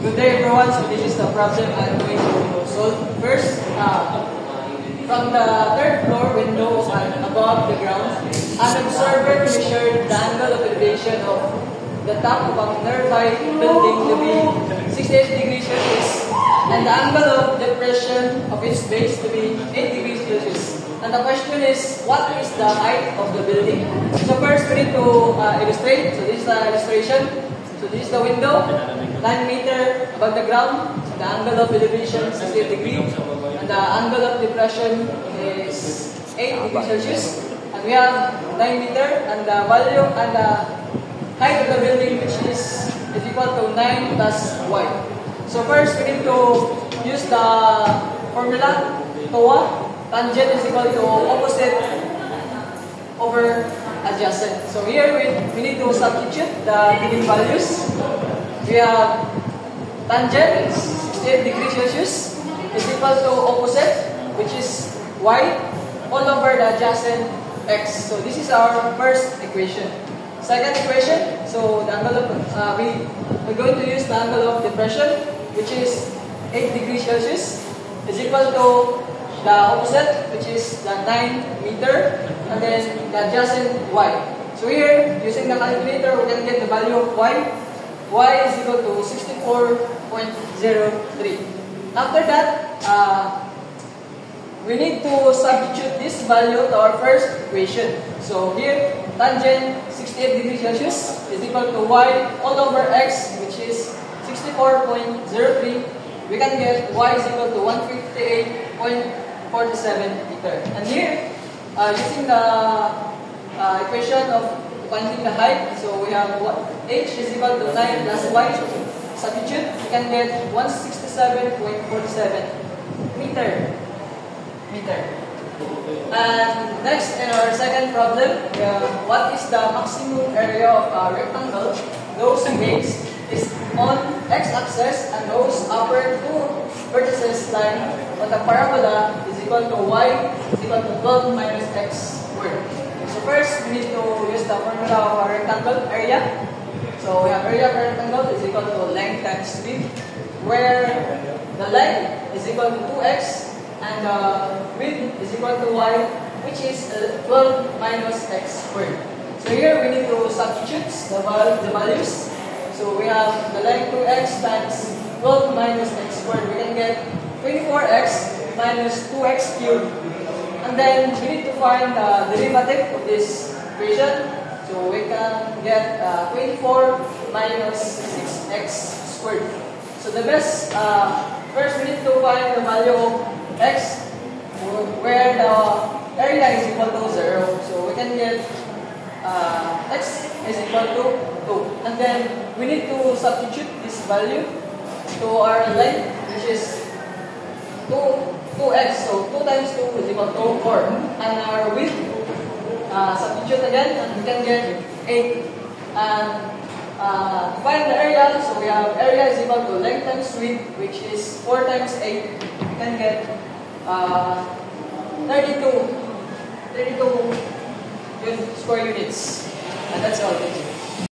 Good day everyone, so this is the problem I'm going to solve. First, from the third floor window and above the ground, an observer measured the angle of elevation of the top of a nearby building to be 68 degrees Celsius and the angle of depression of its base to be 8 degrees Celsius. And the question is, what is the height of the building? So first we need to illustrate. So this is the illustration. So this is the window, 9 meters above the ground. The angle of elevation 68 degrees, and the angle of depression is 8 degrees Celsius. And we have 9 meters, and the value and the height of the building, which is equal to 9 plus y. So first we need to use the formula TOA. Tangent is equal to opposite over adjacent. So here we need to substitute the given values. We have tangent is 68 degrees Celsius is equal to opposite, which is y, all over the adjacent x. So this is our first equation. Second equation, so the angle of, we're going to use the angle of depression, which is 8 degrees Celsius, is equal to the opposite, which is the 9 meter, and then the adjacent y. So here, using the calculator, we can get the value of y. Y is equal to 64.03. After that, we need to substitute this value to our first equation. So here, tangent 68 degrees Celsius is equal to y all over x, which is 64.03. We can get y is equal to 158.47 meter. And here, using the equation of finding the height, so we have h is equal to 9 plus y. Substitute, we can get 167.47 meter. And next, in our second problem, what is the maximum area of a rectangle? Those base is on x-axis and those upper two vertices line on the parabola is equal to y is equal to 12 minus x squared. So first, we need to use the formula of our rectangle area. So we have area of a rectangle is equal to length times width, where the length is equal to 2x and the width is equal to y, which is 12 minus x squared. So here we need to substitute the values. So we have the length 2x times 12 minus x squared. We can get 24x minus 2x cubed. And then we need to find the derivative of this equation. So we can get 24 minus 6x squared. So the best, first we need to find the value of x, where the area is equal to 0. So we can get x is equal to 2. And then we need to substitute this value to our length, which is 2x. So 2 times 2 is equal to 4. And our width, substitute again, and we can get 8. And to find the area, so we have area is equal to length times width, which is 4 times 8. We can get 32 square units. And that's all.